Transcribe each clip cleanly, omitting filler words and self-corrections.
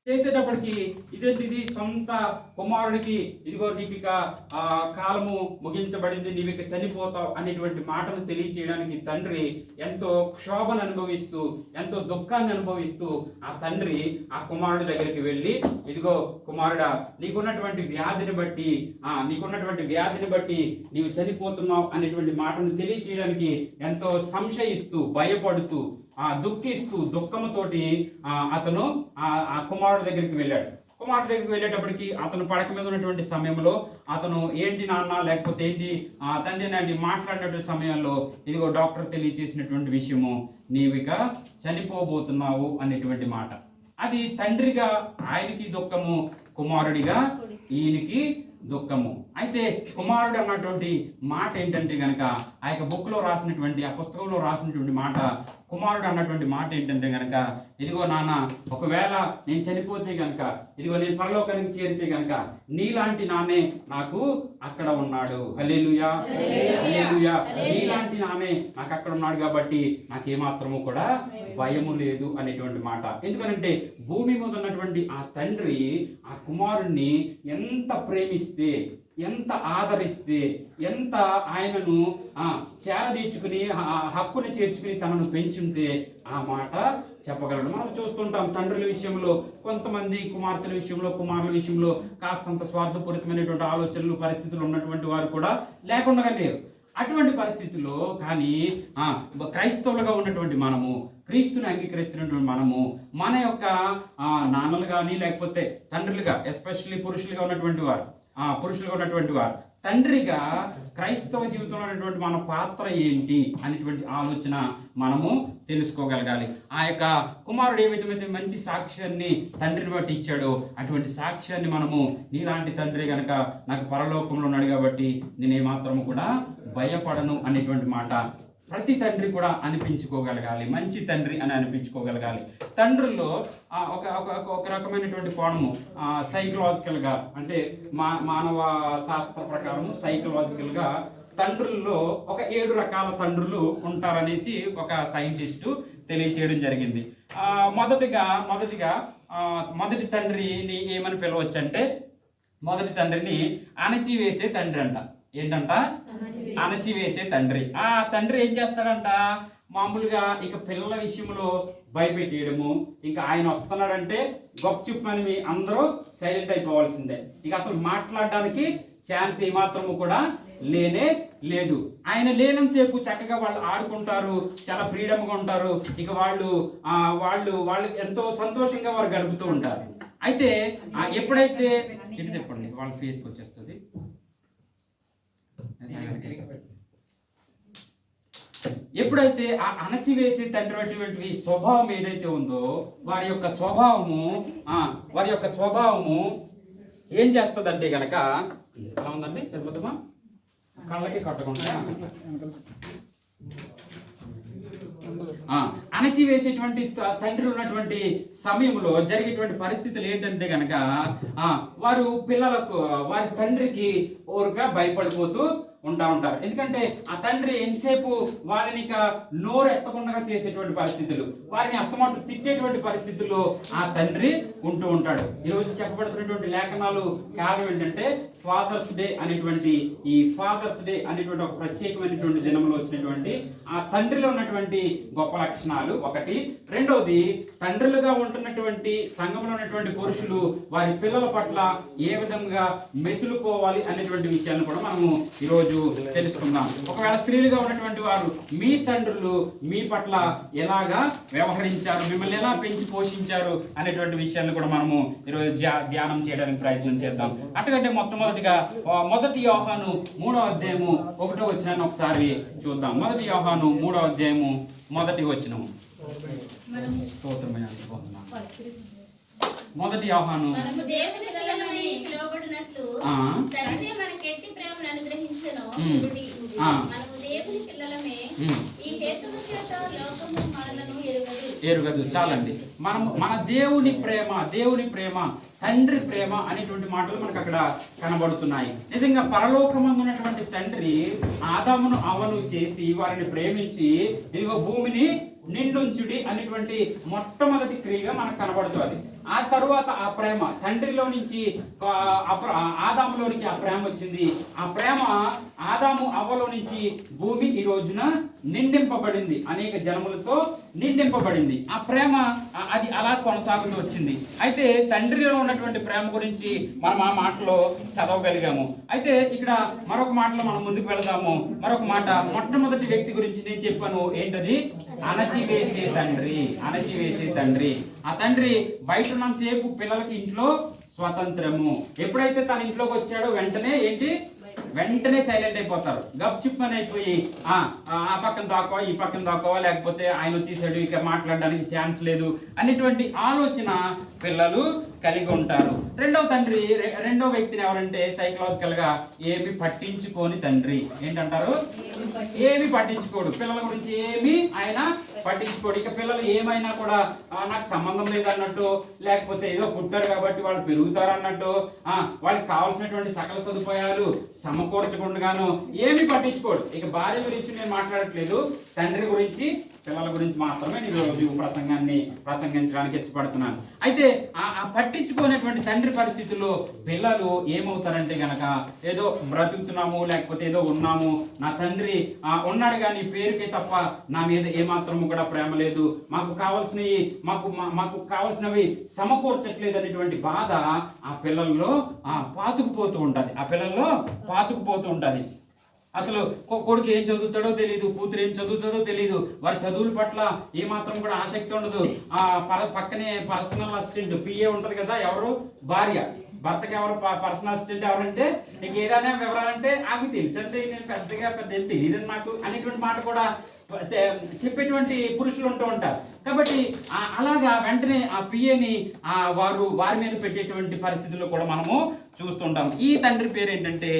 చేసేటప్పటికి ఇదేంటిది సొంత కుమారుడికి ఇదిగో నీకు ఇక కాలము ముగించబడింది, నీవు ఇక చనిపోతావు అనేటువంటి మాటను తెలియచేయడానికి తండ్రి ఎంతో క్షోభను అనుభవిస్తూ ఎంతో దుఃఖాన్ని అనుభవిస్తూ ఆ తండ్రి ఆ కుమారుడి దగ్గరికి వెళ్ళి, ఇదిగో కుమారుడా, నీకున్నటువంటి వ్యాధిని బట్టి నీవు చనిపోతున్నావు అనేటువంటి మాటను తెలియచేయడానికి ఎంతో సంశయిస్తూ భయపడుతూ దుఃఖిస్తూ దుఃఖముతోటి అతను ఆ కుమారుడి దగ్గరికి వెళ్ళాడు. కుమారుడి దగ్గరికి వెళ్ళేటప్పటికి అతను పడక మీద ఉన్నటువంటి సమయంలో అతను ఏంటి నాన్న లేకపోతే ఏంటి తండ్రి నాటి మాట్లాడినటువంటి సమయంలో ఇదిగో డాక్టర్ తెలియచేసినటువంటి విషయము, నీవిక చనిపోబోతున్నావు అనేటువంటి మాట. అది తండ్రిగా ఆయనకి దుఃఖము, కుమారుడిగా ఈయనకి దుఃఖము. అయితే కుమారుడు అన్నటువంటి మాట ఏంటంటే గనక ఆ యొక్క బుక్లో రాసినటువంటి ఆ పుస్తకంలో రాసినటువంటి మాట, కుమారుడు అన్నటువంటి మాట ఏంటంటే గనక, ఇదిగో నాన్న, ఒకవేళ నేను చనిపోతే గనక, ఇదిగో నేను పరలోకానికి చేరితే గనక నీలాంటి నాన్నే నాకు అక్కడ ఉన్నాడు. హల్లెలూయా, హల్లెలూయా. నీలాంటి నాన్నే నాకు అక్కడ ఉన్నాడు కాబట్టి నాకేమాత్రము కూడా భయము లేదు అనేటువంటి మాట. ఎందుకంటే భూమి మీద ఉన్నటువంటి ఆ తండ్రి ఆ కుమారుణ్ణి ఎంత ప్రేమిస్తే, ఎంత ఆదరిస్తే, ఎంత ఆయనను చేరదీర్చుకుని హక్కుని చేర్చుకుని తనను పెంచుంటే ఆ మాట చెప్పగలడు. మనం చూస్తుంటాం తండ్రుల విషయంలో, కొంతమంది కుమార్తెల విషయంలో, కుమారుల విషయంలో కాస్తంత స్వార్థపూరితమైనటువంటి ఆలోచనలు, పరిస్థితులు ఉన్నటువంటి వారు కూడా లేకుండా లేరు. అటువంటి పరిస్థితుల్లో కానీ క్రైస్తవులుగా ఉన్నటువంటి మనము, క్రీస్తుని అంగీకరిస్తున్నటువంటి మనము, మన యొక్క నాన్నలు కానీ లేకపోతే తండ్రులుగా, ఎస్పెషల్లీ పురుషులుగా ఉన్నటువంటి వారు తండ్రిగా క్రైస్తవ జీవితంలో ఉన్నటువంటి మన పాత్ర ఏంటి అనేటువంటి ఆలోచన మనము తెలుసుకోగలగాలి. ఆ యొక్క కుమారుడు ఏ విధమైతే మంచి సాక్ష్యాన్ని తండ్రిని బట్టి ఇచ్చాడో అటువంటి సాక్ష్యాన్ని మనము, నీలాంటి తండ్రి కనుక నాకు పరలోకంలో ఉన్నాడు కాబట్టి నేనేమాత్రము కూడా భయపడను అనేటువంటి మాట ప్రతి తండ్రి కూడా అనిపించుకోగలగాలి, మంచి తండ్రి అని అనిపించుకోగలగాలి. తండ్రుల్లో ఒక రకమైనటువంటి కోణము సైకలాజికల్గా, అంటే మానవ శాస్త్ర ప్రకారం సైకలాజికల్గా తండ్రుల్లో ఒక 7 రకాల తండ్రులు ఉంటారనేసి ఒక సైంటిస్టు తెలియచేయడం జరిగింది. మొదటి తండ్రిని ఏమని పిలవచ్చు అంటే, మొదటి తండ్రిని అణచివేసే తండ్రి అంట. ఏంటంట? అణచివేసే తండ్రి. ఆ తండ్రి ఏం చేస్తాడంట, మామూలుగా ఇక పిల్లల విషయంలో భయపెట్టేయడము, ఇంకా ఆయన వస్తున్నాడంటే గొప్పచుప్పని అందరూ సైలెంట్ అయిపోవాల్సిందే, ఇక అసలు మాట్లాడడానికి ఛాన్స్ ఏమాత్రము కూడా లేనే లేదు. ఆయన లేనంతసేపు చక్కగా వాళ్ళు ఆడుకుంటారు, చాలా ఫ్రీడమ్గా ఉంటారు, ఇక వాళ్ళు ఎంతో సంతోషంగా వారు గడుపుతూ ఉంటారు. అయితే ఎప్పుడైతే ఇటు చెప్పండి వాళ్ళ ఫేస్కి వచ్చేస్తుంది, ఎప్పుడైతే ఆ అణచివేసే తండ్రి స్వభావం ఏదైతే ఉందో వారి యొక్క స్వభావము ఏం చేస్తుందంటే గనక, ఎలా ఉందండి చదువుతామా, కళ్ళకి కట్టకుండా అణచివేసేటువంటి తండ్రి ఉన్నటువంటి సమయంలో జరిగేటువంటి పరిస్థితులు ఏంటంటే గనక, వారు వారి తండ్రికి ఓరుగా భయపడిపోతూ ఉంటారు. ఎందుకంటే ఆ తండ్రి ఎంతసేపు వాళ్ళని ఇక నోరు ఎత్తకుండా చేసేటువంటి పరిస్థితులు, వారిని అస్తమాటు తిట్టేటువంటి పరిస్థితుల్లో ఆ తండ్రి ఉంటూ ఉంటాడు. ఈరోజు చెప్పబడుతున్నటువంటి లేఖనాలు కారణం ఏంటంటే ఫాదర్స్ డే అనేటువంటి ఒక ప్రత్యేకమైనటువంటి దినంలో వచ్చినటువంటి ఆ తండ్రిలో ఉన్నటువంటి గొప్ప లక్షణాలు ఒకటి. రెండవది, తండ్రులుగా ఉంటున్నటువంటి సంఘంలో ఉన్నటువంటి పురుషులు వారి పిల్లల పట్ల ఏ విధంగా మెసులుకోవాలి అనేటువంటి విషయాన్ని కూడా మనము ఈరోజు తెలుసుకుందాం. ఒకవేళ స్త్రీలుగా ఉన్నటువంటి వారు మీ తండ్రులు మీ పట్ల ఎలాగా వ్యవహరించారు, మిమ్మల్ని ఎలా పెంచి పోషించారు అనేటువంటి విషయాన్ని కూడా మనము ఈరోజు ధ్యానం చేయడానికి ప్రయత్నం చేద్దాం. అటుకంటే మొదటి యోహాను 3వ అధ్యాయము 1వ వచనాన్ని ఒకసారి చూద్దాం. మొదటి యోహాను 3వ అధ్యాయము 1వ వచనము. మొదటి యోహాను ఎరుగదు. చాలండి. మన దేవుని ప్రేమ తండ్రి ప్రేమ అనేటువంటి మాటలు మనకు అక్కడ కనబడుతున్నాయి. నిజంగా పరలోకమందు ఉన్నటువంటి తండ్రి ఆదామును అవ్వను చేసి వారిని ప్రేమించి ఇదిగో భూమిని నిండుంచుడి అనేటువంటి మొట్టమొదటి క్రియగా మనకు కనబడుతుంది. ఆ తరువాత ఆ ప్రేమ తండ్రిలో నుంచి ఆదాములోనికి ఆ ప్రేమ వచ్చింది. ఆ ప్రేమ ఆదాము అవ్వలో నుంచి భూమి ఈ రోజున నిండింపబడింది, అనేక జనములతో నిండింపబడింది. ఆ ప్రేమ అది అలా కొనసాగుతూ వచ్చింది. అయితే తండ్రిలో ఉన్నటువంటి ప్రేమ గురించి మనం ఆ మాటలో చదవగలిగాము. అయితే ఇక్కడ మరొక మాటలో మనం ముందుకు వెళదాము. మరొక మాట, మొట్టమొదటి వ్యక్తి గురించి నేను చెప్పాను. ఏంటది? అణచివేసే తండ్రి. ఆ తండ్రి బయట ఉన్నంతసేపు పిల్లలకి ఇంట్లో స్వతంత్రము. ఎప్పుడైతే తన ఇంట్లోకి వచ్చాడో వెంటనే సైలెంట్ అయిపోతారు. గప్ చిప్పని అయిపోయి ఆ పక్కన దాకోవా ఈ పక్కన దాకోవా, లేకపోతే ఆయన వచ్చేసాడు ఇక మాట్లాడడానికి ఛాన్స్ లేదు అనేటువంటి ఆలోచన పిల్లలు కలిగి ఉంటారు. రెండో వ్యక్తిని ఎవరంటే సైకలాజికల్ గా ఏమి పట్టించుకోని తండ్రి. ఏంటంటారు? ఏమి పట్టించుకోడు. పిల్లల గురించి ఏమి ఆయన పట్టించుకోడు. ఇక పిల్లలు ఏమైనా కూడా నాకు సంబంధం లేదన్నట్టు, లేకపోతే ఏదో పుట్టారు కాబట్టి వాళ్ళు పెరుగుతారు అన్నట్టు, వాళ్ళకి కావాల్సినటువంటి సకల సదుపాయాలు సమకూర్చకుండాను ఏమి పట్టించుకోడు. ఇక భార్య గురించి నేను మాట్లాడట్లేదు, తండ్రి గురించి పిల్లల గురించి మాత్రమే నేను ఈరోజు ప్రసంగించడానికి ఇష్టపడుతున్నాను. అయితే ఆ పట్టించుకునేటువంటి తండ్రి పరిస్థితుల్లో పిల్లలు ఏమవుతారంటే గనక ఏదో బ్రతుకుతున్నాము, లేకపోతే ఏదో ఉన్నాము, నా తండ్రి ఉన్నాడు కానీ పేరుకే తప్ప నా మీద ఏమాత్రము కూడా ప్రేమ లేదు, మాకు కావాల్సినవి సమకూర్చట్లేదు అనేటువంటి బాధ ఆ పిల్లల్లో పాతుకుపోతూ ఉంటుంది. అసలు కొడుకు ఏం చదువుతాడో తెలియదు, కూతురు ఏం చదువుతుందో తెలియదు, వారి చదువుల పట్ల ఏమాత్రం కూడా ఆసక్తి ఉండదు. పక్కనే పర్సనల్ అసిస్టెంట్ పిఏ ఉంటది కదా, ఎవరు? భార్య. భర్తకి ఎవరు పర్సనల్ అసిస్టెంట్ ఎవరంటే నీకు ఏదైనా వివరాలంటే ఆమె తెలుసంటే నేను పెద్ద తెలియదు నాకు అనేటువంటి మాట కూడా చెప్పేటువంటి పురుషులు ఉంటూ ఉంటారు. కాబట్టి అలాగా వెంటనే ఆ పిఏని వారి మీద పెట్టేటువంటి పరిస్థితుల్లో కూడా మనము చూస్తుంటాం. ఈ తండ్రి పేరు ఏంటంటే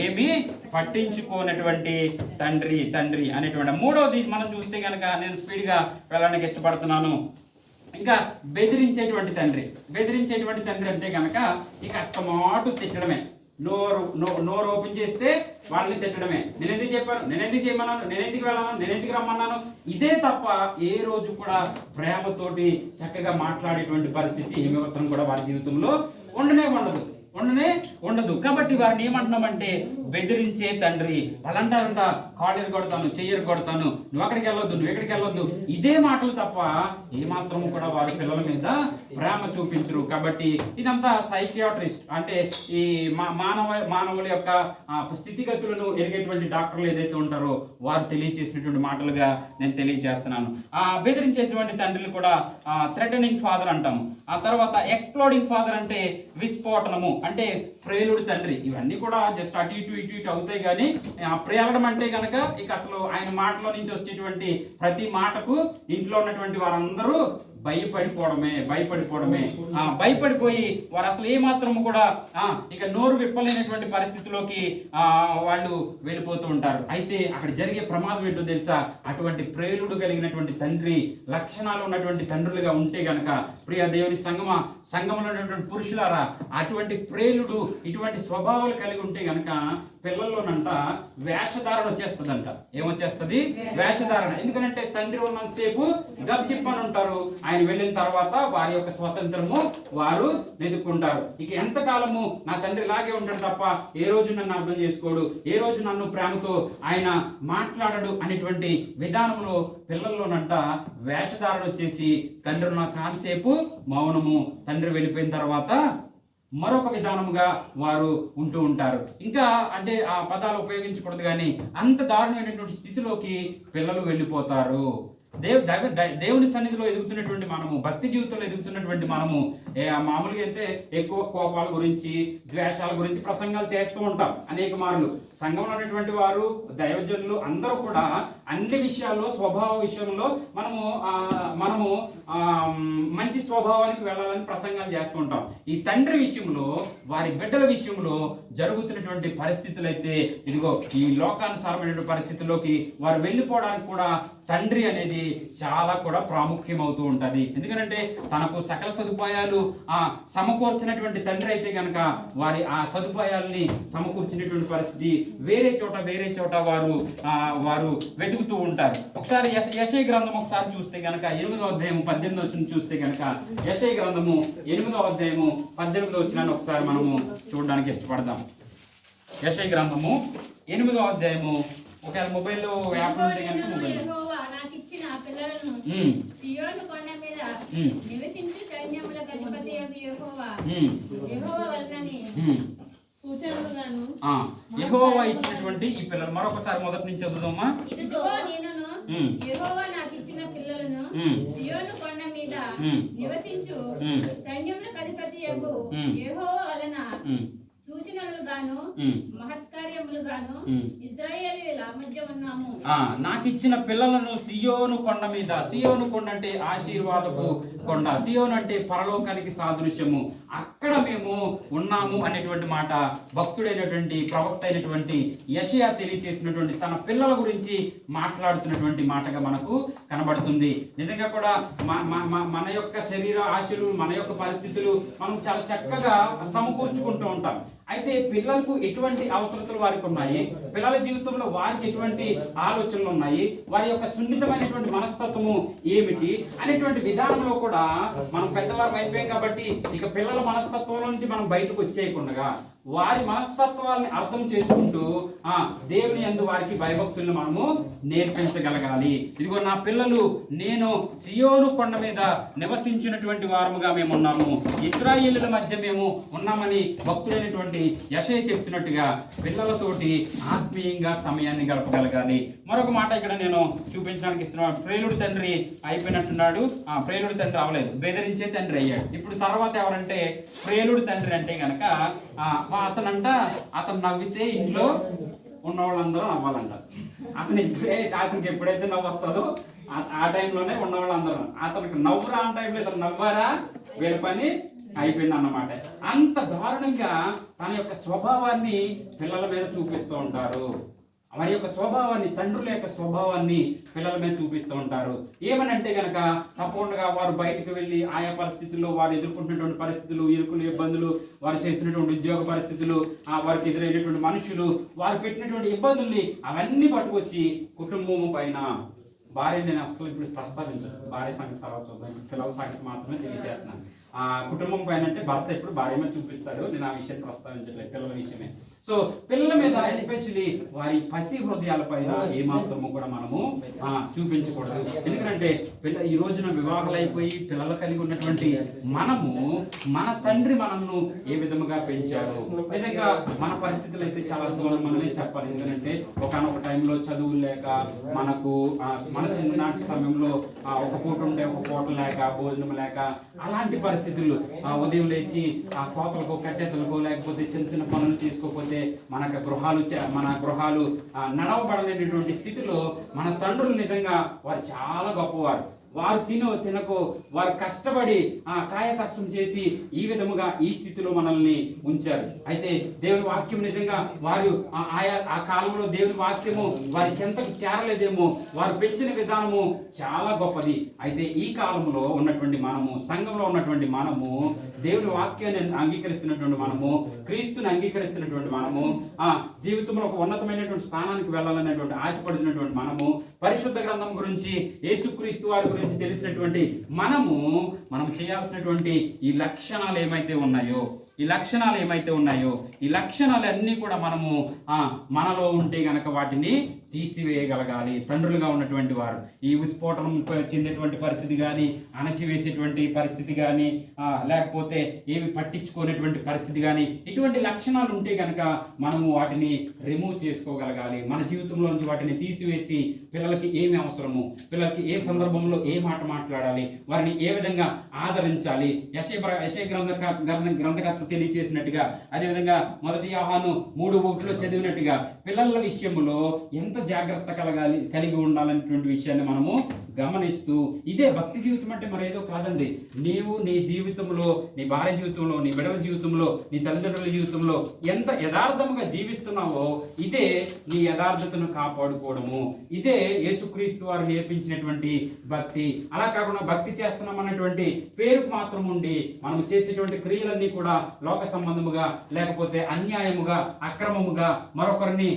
ఏమీ పట్టించుకోనటువంటి తండ్రి అనేటువంటి. మూడవది మనం చూస్తే కనుక నేను స్పీడ్గా వెళ్ళడానికి ఇష్టపడుతున్నాను. ఇంకా బెదిరించేటువంటి తండ్రి అంటే కనుక ఇక అస్తమాటు తిట్టడమే. నోరు ఓపెన్ చేస్తే వాళ్ళని తిట్టడమే. నేను ఎందుకు చెప్పాను, నేను ఎందుకు చేయమన్నాను, నేను ఎందుకు వెళ్ళాను, నేను ఎందుకు రమ్మన్నాను, ఇదే తప్ప ఏ రోజు కూడా ప్రేమతోటి చక్కగా మాట్లాడేటువంటి పరిస్థితి ఏమాత్రం కూడా వారి జీవితంలో ఉండదు. కాబట్టి వారిని ఏమంటున్నామంటే బెదిరించే తండ్రి. వాళ్ళంటారంట కాళ్ళెరు కొడతాను, చెయ్యరు కొడతాను, నువ్వు అక్కడికి వెళ్ళొద్దు, ఇదే మాటలు తప్ప ఏమాత్రం కూడా వారి పిల్లల మీద ప్రేమ చూపించరు. కాబట్టి ఇదంతా సైకియాట్రిస్ట్ అంటే ఈ మానవుల యొక్క స్థితిగతులను ఎరిగేటువంటి డాక్టర్లు ఏదైతే ఉంటారో వారు తెలియజేసినటువంటి మాటలుగా నేను తెలియజేస్తున్నాను. బెదిరించేటువంటి తండ్రిని కూడా థ్రెటనింగ్ ఫాదర్ అంటాము. ఆ తర్వాత ఎక్స్ప్లోడింగ్ ఫాదర్ అంటే విస్ఫోటనము, అంటే ప్రేలుడు తండ్రి. ఇవన్నీ కూడా జస్ట్ అటు ఇటు అవుతాయి. కానీ ప్రేలడం అంటే కనుక ఇక అసలు ఆయన మాటలో నుంచి వచ్చేటువంటి ప్రతి మాటకు ఇంట్లో ఉన్నటువంటి వారందరూ భయపడిపోయి వారు అసలు ఏమాత్రము కూడా ఇక నోరు విప్పలేనటువంటి పరిస్థితిలోకి వాళ్ళు వెళ్ళిపోతూ ఉంటారు. అయితే అక్కడ జరిగే ప్రమాదం ఏంటో తెలుసా? అటువంటి ప్రేలుడు కలిగినటువంటి తండ్రి లక్షణాలు ఉన్నటువంటి తండ్రులుగా ఉంటే గనక, ప్రియ దేవుని సంఘంలో ఉన్నటువంటి పురుషులారా, అటువంటి ప్రేలుడు ఇటువంటి స్వభావాలు కలిగి ఉంటే గనక పిల్లల్లోనంట వేషధారణ వచ్చేస్తుందంట. ఏమొచ్చేస్తుంది? వేషధారణ. ఎందుకంటే తండ్రి ఉన్నంతసేపు గప్చిప్పని ఉంటారు, ఆయన వెళ్ళిన తర్వాత వారి యొక్క స్వతంత్రము వారు వెతుక్కుంటారు. ఇక ఎంతకాలము నా తండ్రి ఇలాగే ఉంటాడు తప్ప ఏ రోజు నన్ను అర్థం చేసుకోడు, ఏ రోజు నన్ను ప్రేమతో ఆయన మాట్లాడడు అనేటువంటి విధానంలో పిల్లల్లోనంట వేషధారణ వచ్చేసి తండ్రి ఉన్న కాంతసేపు మౌనము, తండ్రి వెళ్ళిపోయిన తర్వాత మరొక విధానముగా వారు ఉంటూ ఉంటారు. ఇంకా అంటే ఆ పదాలు ఉపయోగించకూడదు కానీ అంత దారుణమైనటువంటి స్థితిలోకి పిల్లలు వెళ్ళిపోతారు. దేవుని సన్నిధిలో ఎదుగుతున్నటువంటి మనము, భక్తి జీవితంలో ఎదుగుతున్నటువంటి మనము మామూలుగా అయితే ఎక్కువ కోపాల గురించి, ద్వేషాల గురించి ప్రసంగాలు చేస్తూ ఉంటాం అనేక మార్లు. సంఘంలో ఉన్నటువంటి వారు, దైవజనులు అందరూ కూడా అన్ని విషయాల్లో, స్వభావ విషయంలో మనము మంచి స్వభావానికి వెళ్ళాలని ప్రసంగాలు చేస్తూ ఉంటాం. ఈ తండ్రి విషయంలో, వారి బిడ్డల విషయంలో జరుగుతున్నటువంటి పరిస్థితులు అయితే ఇదిగో ఈ లోకానుసారమైనటువంటి పరిస్థితుల్లోకి వారు వెళ్ళిపోవడానికి కూడా తండ్రి అనేది చాలా కూడా ప్రాముఖ్యం అవుతూ ఉంటుంది. ఎందుకంటే తనకు సకల సదుపాయాలు సమకూర్చినటువంటి తండ్రి అయితే కనుక వారి ఆ సదుపాయాల్ని సమకూర్చినటువంటి పరిస్థితి వేరే చోట వారు వెతుకుతూ ఉంటారు. ఒకసారి యెషయా గ్రంథం ఒకసారి చూస్తే కనుక 8వ అధ్యాయం 18వ వచనం చూస్తే కనుక యెషయా గ్రంథము 8వ అధ్యాయము 18వ వచనాన్ని ఒకసారి మనము చూడడానికి ఇష్టపడదాం. యెషయా గ్రంథము 8వ అధ్యాయము, ఒకవేళ మొబైల్లో యాప్ ఉంటే కనుక మొబైల్ యెహోవా ఇచ్చినటువంటి ఈ పిల్లలు మరొకసారి మొదటి నుంచి చదువుదామా. యెహోవా నాకు ఇచ్చిన పిల్లలను సియోను కొండ మీద నివసించు సైన్యములకు అధిపతియగు యెహోవా వలన సూచనలు గాను మహత్కార్యములు గాను ఇశ్రాయేలీయుల మధ్య ఉన్నాము. నాకు ఇచ్చిన పిల్లలను సియోను కొండ మీద, సియోను కొండ అంటే ఆశీర్వాదపు కొండ, సియోను అంటే పరలోకానికి సాదృశ్యము, అక్కడ మేము ఉన్నాము అనేటువంటి మాట భక్తుడైనటువంటి ప్రవక్త అయినటువంటి యెషయా తెలియజేసినటువంటి తన పిల్లల గురించి మాట్లాడుతున్నటువంటి మాటగా మనకు కనబడుతుంది. నిజంగా కూడా మన యొక్క శరీర ఆశలు, మన యొక్క పరిస్థితులు మనం చాలా చక్కగా సమకూర్చుకుంటూ ఉంటాం. అయితే పిల్లలకు ఎటువంటి అవసరతలు వారికి ఉన్నాయి, పిల్లల జీవితంలో వారికి ఎటువంటి ఆలోచనలు ఉన్నాయి, వారి యొక్క సున్నితమైనటువంటి మనస్తత్వము ఏమిటి అనేటువంటి విధానంలో కూడా మనం పెద్దవారు అయిపోయాం కాబట్టి ఇక పిల్లల మనస్తత్వంలో నుంచి మనం బయటకు వచ్చేయకుండా వారి మనస్తత్వాన్ని అర్థం చేసుకుంటూ దేవుని యందు వారికి భయభక్తులను మనము నేర్పించగలగాలి. ఇదిగో నా పిల్లలు నేను సియోను కొండ మీద నివసించినటువంటి వారముగా మేము ఉన్నాము, ఇశ్రాయేలుల మధ్య మేము ఉన్నామని భక్తుడైనటువంటి యెషయా చెప్తున్నట్టుగా పిల్లలతోటి ఆత్మీయంగా సమయాన్ని గడపగలగాలి. మరొక మాట ఇక్కడ నేను చూపించడానికి ఇస్తున్నాను. ప్రేలుడు తండ్రి అయిపోయినట్టున్నాడు, ప్రేలుడు తండ్రి అవలేదు, బెదిరించే తండ్రి అయ్యాడు. ఇప్పుడు తర్వాత ఎవరంటే ప్రేలుడు తండ్రి అంటే గనక అతను నవ్వితే ఇంట్లో ఉన్న వాళ్ళందరూ నవ్వాలంట. అతనికి ఎప్పుడైతే నవ్వు వస్తుందో ఆ టైంలోనే ఉన్న వాళ్ళందరూ అతనికి నవ్వురా ఆ టైంలో ఇతను నవ్వారా వీళ్ళ పని అయిపోయింది అన్నమాట. అంత దారుణంగా తన యొక్క స్వభావాన్ని పిల్లల మీద చూపిస్తూ ఉంటారు. వారి యొక్క స్వభావాన్ని, తండ్రుల యొక్క స్వభావాన్ని పిల్లల మీద చూపిస్తూ ఉంటారు. ఏమనంటే గనక తప్పకుండా వారు బయటకు వెళ్ళి ఆయా పరిస్థితుల్లో వారు ఎదుర్కొంటున్నటువంటి పరిస్థితులు, ఇరుకులు, ఇబ్బందులు, వారు చేస్తున్నటువంటి ఉద్యోగ పరిస్థితులు, వారికి ఎదురైనటువంటి మనుషులు, వారు పెట్టినటువంటి ఇబ్బందుల్ని అవన్నీ పట్టుకొచ్చి కుటుంబం పైన, భార్య నేను అసలు ఇప్పుడు ప్రస్తావించాను, భార్య సంగతి తర్వాత చూద్దాం, పిల్లల సంగతి మాత్రమే తెలియజేస్తున్నాను. కుటుంబం పైన అంటే భర్త ఎప్పుడు భార్య మీద చూపిస్తాడు, నేను ఆ విషయాన్ని ప్రస్తావించట్లేదు, పిల్లల విషయమే. సో పిల్లల మీద ఎస్పెషల్లీ వారి పసి హృదయాల పైన ఏమాత్రము కూడా మనము చూపించకూడదు. ఎందుకంటే ఈ రోజున వివాహాలు అయిపోయి పిల్లలు కలిగి ఉన్నటువంటి మనము, మన తండ్రి మనల్ని ఏ విధముగా పెంచారు. నిజంగా మన పరిస్థితులు అయితే చాలా దూరం మనమే చెప్పాలి. ఎందుకంటే ఒకనొక టైంలో చదువులు లేక మనకు మన చిన్ననాటి సమయంలో ఒక పూట ఉంటే ఒక పూట లేక, భోజనం లేక, అలాంటి పరిస్థితులు ఉదయం లేచి కోతలకు, కట్టెతలకు, లేకపోతే చిన్న చిన్న పనులు చేసుకోకపోతే మన గృహాలు నడవబడలేనటువంటి స్థితిలో మన తండ్రులు నిజంగా వారు చాలా గొప్పవారు. వారు తినకు వారు కష్టపడి కాయ కష్టం చేసి ఈ విధముగా ఈ స్థితిలో మనల్ని ఉంచారు. అయితే దేవుని వాక్యం నిజంగా వారు ఆ కాలంలో దేవుని వాక్యము వారి చెంతకు చేరలేదేమో, వారు పెంచిన విధానము చాలా గొప్పది. అయితే ఈ కాలంలో ఉన్నటువంటి మనము, సంఘంలో ఉన్నటువంటి మనము, దేవుని వాక్యాన్ని అంగీకరిస్తున్నటువంటి మనము, క్రీస్తుని అంగీకరిస్తున్నటువంటి మనము, జీవితంలో ఒక ఉన్నతమైనటువంటి స్థానానికి వెళ్ళాలనేటువంటి ఆశపడుతున్నటువంటి మనము, పరిశుద్ధ గ్రంథం గురించి, యేసుక్రీస్తు వారి గురించి తెలిసినటువంటి మనం చేయాల్సినటువంటి ఈ లక్షణాలు ఏమైతే ఉన్నాయో, ఈ లక్షణాలన్నీ కూడా మనము మనలో ఉంటే గనక వాటిని తీసివేయగలగాలి. తండ్రులుగా ఉన్నటువంటి వారు ఈ విస్ఫోటనం చెందేటువంటి పరిస్థితి కానీ, అణచివేసేటువంటి పరిస్థితి కానీ, లేకపోతే ఏమి పట్టించుకునేటువంటి పరిస్థితి కానీ, ఇటువంటి లక్షణాలు ఉంటే కనుక మనము వాటిని రిమూవ్ చేసుకోగలగాలి. మన జీవితంలో నుంచి వాటిని తీసివేసి పిల్లలకి ఏమి అవసరము, పిల్లలకి ఏ సందర్భంలో ఏ మాట మాట్లాడాలి, వారిని ఏ విధంగా ఆదరించాలి, యెషయా గ్రంథకర్త తెలియజేసినట్టుగా, అదేవిధంగా 1 యోహాను 3:1 చదివినట్టుగా పిల్లల విషయంలో ఎంత జాగ్రత్త కలిగి ఉండాలనేటువంటి విషయాన్ని మనము గమనిస్తూ, ఇదే భక్తి జీవితం అంటే మరేదో కాదండి. నీవు నీ జీవితంలో, నీ భార్య జీవితంలో, నీ బిడ్డల జీవితంలో, నీ తల్లిదండ్రుల జీవితంలో ఎంత యథార్థంగా జీవిస్తున్నావో ఇదే నీ యథార్థతను కాపాడుకోవడము. ఇదే యేసుక్రీస్తు వారు నేర్పించినటువంటి భక్తి. అలా కాకుండా భక్తి చేస్తున్నాం అన్నటువంటి పేరుకు మాత్రం ఉండి మనం చేసేటువంటి క్రియలన్నీ కూడా లోక సంబంధముగా, లేకపోతే అన్యాయముగా, అక్రమముగా, మరొకరిని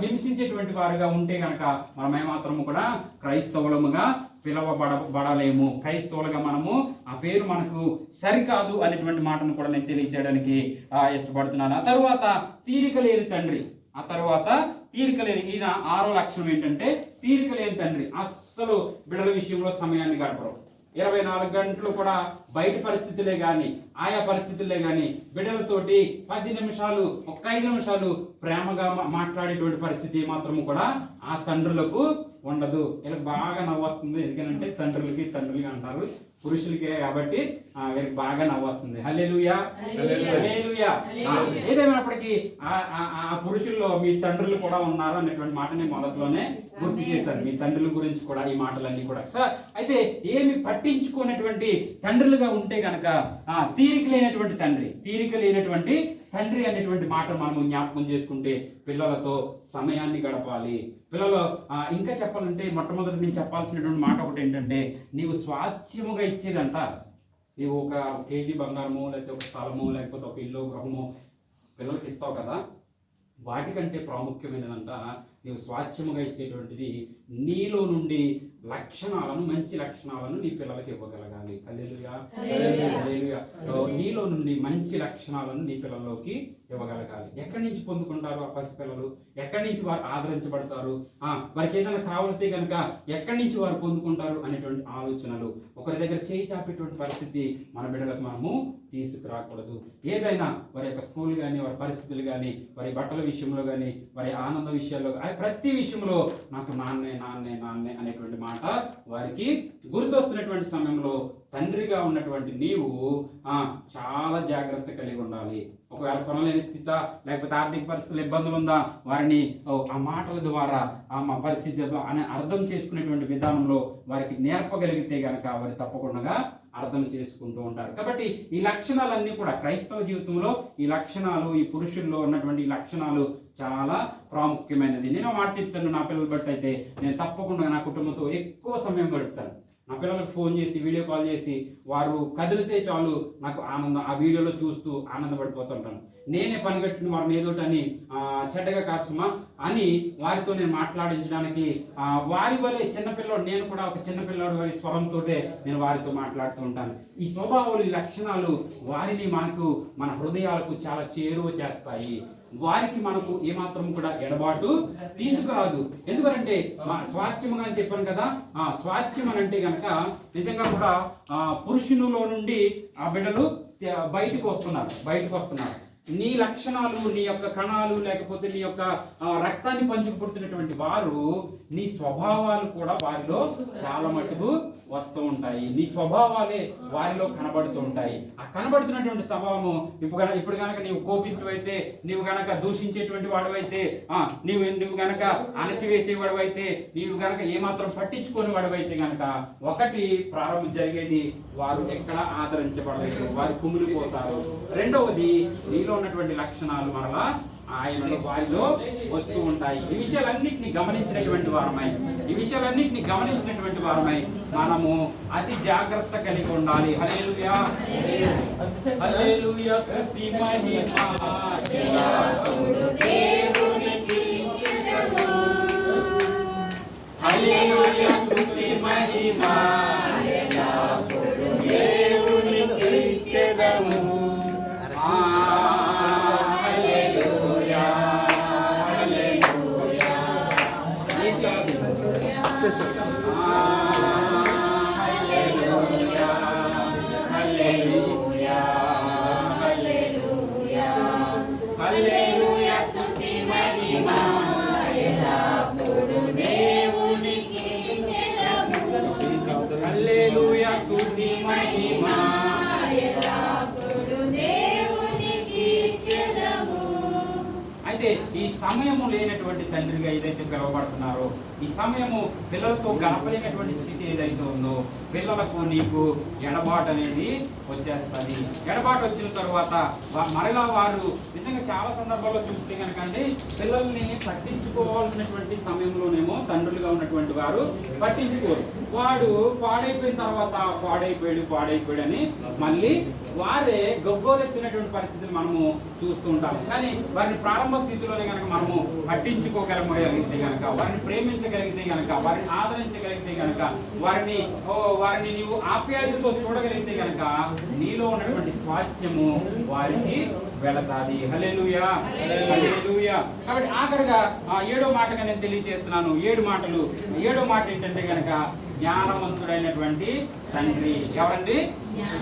హింసించేటువంటి వారుగా ఉంటే గనక మనం ఏమాత్రము కూడా క్రైస్తవులముగా పిలవబడలేము. క్రైస్తవులుగా మనము ఆ పేరు మనకు సరికాదు అనేటువంటి మాటను కూడా నేను తెలియజేయడానికి ఇష్టపడుతున్నాను. ఆ తర్వాత తీరిక లేని తండ్రి. ఈయన 6వ లక్షణం ఏంటంటే తీరిక లేని తండ్రి. అస్సలు బిడ్డల విషయంలో సమయాన్ని గడపరు. 24 గంటలు కూడా బయట పరిస్థితులే కానీ, ఆయా పరిస్థితులే కానీ బిడ్డలతోటి 10 నిమిషాలు, 5 నిమిషాలు ప్రేమగా మాట్లాడేటువంటి పరిస్థితి మాత్రము కూడా ఆ తండ్రులకు ఉండదు. ఇలా బాగా నవ్వు వస్తుంది. ఎందుకంటే తండ్రులకి అంటారు, పురుషులకే కాబట్టి వీరికి బాగా నవ్వు వస్తుంది. హల్లెలూయా, హల్లెలూయా. ఏదేమైనప్పటికీ ఆ పురుషుల్లో మీ తండ్రులు కూడా ఉన్నారు అనేటువంటి మాటని మొదట్లోనే గుర్తు చేశారు. మీ తండ్రుల గురించి కూడా ఈ మాటలన్నీ కూడా. అయితే ఏమి పట్టించుకునేటువంటి తండ్రులుగా ఉంటే గనక తీరిక లేనటువంటి తండ్రి అనేటువంటి మాట మనము జ్ఞాపకం చేసుకుంటే పిల్లలతో సమయాన్ని గడపాలి. పిల్లలు ఇంకా చెప్పాలంటే మొట్టమొదటి నేను చెప్పాల్సినటువంటి మాట ఒకటి ఏంటంటే, నీవు స్వాస్థ్యముగా ఇచ్చేదంట. నీవు ఒక కేజీ బంగారము, లేకపోతే ఒక స్థలము, లేకపోతే ఒక ఇల్లు, గృహము పిల్లలకి ఇస్తావు కదా, వాటికంటే ప్రాముఖ్యమైనదంట నీవు స్వాస్థ్యముగా ఇచ్చేటువంటిది నీలో నుండి మంచి లక్షణాలను నీ పిల్లలకి ఇవ్వగలగాలి. హల్లెలూయా, హల్లెలూయా. నీలో నుండి మంచి లక్షణాలను నీ పిల్లల్లోకి ఇవ్వగలగాలి. ఎక్కడి నుంచి పొందుకుంటారు ఆ పసిపిల్లలు? ఎక్కడి నుంచి వారు ఆదరించబడతారు? వారికి ఏదైనా కావాలితే కనుక ఎక్కడి నుంచి వారు పొందుకుంటారు అనేటువంటి ఆలోచనలు. ఒకరి దగ్గర చేయి చాపేటువంటి పరిస్థితి మన బిడ్డలకు మనము తీసుకురాకూడదు. ఏదైనా వారి యొక్క స్కూల్ కానీ, వారి పరిస్థితులు కానీ, వారి బట్టల విషయంలో కానీ, వారి ఆనంద విషయాల్లో, ప్రతి విషయంలో నాకు నాన్నే అనేటువంటి మాట వారికి గుర్తొస్తున్నటువంటి సమయంలో తండ్రిగా ఉన్నటువంటి నీవు చాలా జాగ్రత్త కలిగి ఉండాలి. ఒకవేళ కొనలేని స్థితి, లేకపోతే ఆర్థిక పరిస్థితులు ఇబ్బందులు ఉందా, వారిని ఆ మాటల ద్వారా మా పరిస్థితి అని అర్థం చేసుకునేటువంటి విధానంలో వారికి నేర్పగలిగితే కనుక వారు తప్పకుండా అర్థం చేసుకుంటూ ఉంటారు. కాబట్టి ఈ లక్షణాలన్నీ కూడా క్రైస్తవ జీవితంలో ఈ పురుషుల్లో ఉన్నటువంటి ఈ లక్షణాలు చాలా ప్రాముఖ్యమైనది. నేను మాట చెప్తాను, నా పిల్లలు బట్టి అయితే నేను తప్పకుండా నా కుటుంబంతో ఎక్కువ సమయం గడుపుతాను. నా పిల్లలకు ఫోన్ చేసి, వీడియో కాల్ చేసి, వారు కదిలితే చాలు నాకు ఆనందం, ఆ వీడియోలో చూస్తూ ఆనందపడిపోతుంటాను. నేనే పనిగట్టిన వారిని ఏదోటని చెడ్డగా కాచుమా అని వారితో నేను మాట్లాడించడానికి వారి వల్లే చిన్నపిల్లడు, నేను కూడా ఒక చిన్నపిల్లడు వారి స్వరంతో నేను వారితో మాట్లాడుతూ ఉంటాను. ఈ స్వభావాలు, ఈ లక్షణాలు వారిని మన హృదయాలకు చాలా చేరువ చేస్తాయి. వారికి మనకు ఏమాత్రం కూడా ఎడబాటు తీసుకురాదు. ఎందుకంటే స్వాస్థ్యముగా అని చెప్పాను కదా, స్వాస్థ్యం అని అంటే కనుక నిజంగా కూడా పురుషునిలో నుండి ఆ బిడ్డలు బయటకు వస్తున్నారు. నీ లక్షణాలు, నీ యొక్క కణాలు, లేకపోతే నీ యొక్క రక్తాన్ని పంచుకుపుడుతున్నటువంటి వారు, నీ స్వభావాలు కూడా వారిలో చాలా మటుకు వస్తూ ఉంటాయి. నీ స్వభావాలే వారిలో కనబడుతూ ఉంటాయి. ఆ కనబడుతున్నటువంటి స్వభావము ఇప్పుడు కనుక నీవు కోపిస్తువైతే, నీవు కనుక దూషించేటువంటి వాడువైతే, నువ్వు కనుక అణచివేసేవాడువైతే, నీవు కనుక ఏమాత్రం పట్టించుకోని వాడువైతే కనుక ఒకటి ప్రారంభం జరిగేది, వారు ఎక్కడ ఆదరించబడలేదు, వారు కుమిలిపోతారు. రెండవది, నీలో ఉన్నటువంటి లక్షణాలు మరలా వారిలో వస్తూ ఉంటాయి. ఈ విషయాలన్నింటినీ గమనించినటువంటి వారమై మనము అతి జాగ్రత్త కలిగి ఉండాలి. హల్లెలూయా, హల్లెలూయా. స్తుతి మహిమ హల్లెలూయా, స్తుతి మహిమ దేవునికి ఇచ్చెదము. అయితే ఈ సమయము లేనటువంటి తండ్రిగా ఏదైతే పిలువబడుతున్నారో, ఈ సమయము పిల్లలతో గడపలేనటువంటి స్థితి ఏదైతే ఉందో, పిల్లలకు నీకు ఎడబాటు అనేది వచ్చేస్తుంది. ఎడబాటు వచ్చిన తర్వాత మరలా వారు నిజంగా చాలా సందర్భాల్లో చూస్తే కనుక అండి, పిల్లల్ని పట్టించుకోవాల్సినటువంటి సమయంలోనేమో తండ్రులుగా ఉన్నటువంటి వారు పట్టించుకోరు. వాడు పాడైపోయిన తర్వాత పాడైపోయాడు అని మళ్ళీ వారే గొగ్గోలెత్తినటువంటి పరిస్థితులు మనము చూస్తూ ఉంటాము. కానీ వారిని ప్రారంభ స్థితిలోనే కనుక మనము పట్టించుకోగలిగితే కనుక, వారిని ప్రేమించగలిగితే కనుక, వారిని ఆదరించగలిగితే కనుక, వారిని నీవు ఆప్యాయతతో చూడగలిగితే కనుక నీలో ఉన్నటువంటి స్వాస్థ్యము వారికి వెళతాది. హల్లెలూయా, హల్లెలూయా. కాబట్టి ఆఖరిగా 7వ మాటగా నేను తెలియజేస్తున్నాను. 7 మాటలు. 7వ మాట ఏంటంటే కనుక జ్ఞానవంతుడైనటువంటి తండ్రి. ఎవరండి?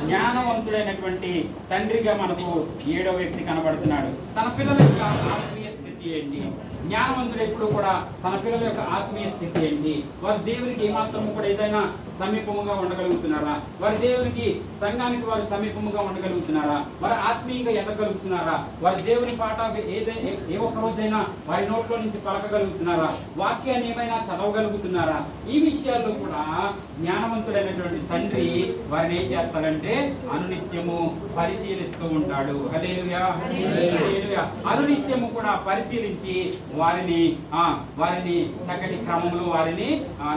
జ్ఞానవంతుడైనటువంటి తండ్రిగా మనకు 7వ వ్యక్తి కనబడుతున్నాడు. తన పిల్లల యొక్క ఆత్మీయ స్థితి ఏంటి? జ్ఞానవంతుడు ఎప్పుడు కూడా తన పిల్లల యొక్క ఆత్మీయ స్థితి ఏంటి? వారు దేవునికి ఏమాత్రము కూడా ఏదైనా సమీపముగా ఉండగలుగుతున్నారా? వారి దేవునికి, సంఘానికి వారు సమీపముగా ఉండగలుగుతున్నారా? వారు ఆత్మీయంగా ఎదగలుగుతున్నారా? వారి దేవుని పాట ఏ ఒక్క రోజైనా వారి నోట్లో నుంచి పలకగలుగుతున్నారా? వాక్యాన్ని ఏమైనా చదవగలుగుతున్నారా? ఈ విషయాల్లో కూడా జ్ఞానవంతుడైనటువంటి తండ్రి వారిని ఏం చేస్తాడంటే అనునిత్యము పరిశీలిస్తూ ఉంటాడు. హల్లెలూయా, హల్లెలూయా. అనునిత్యము కూడా పరిశీలించి వారిని చక్కటి క్రమంలో వారిని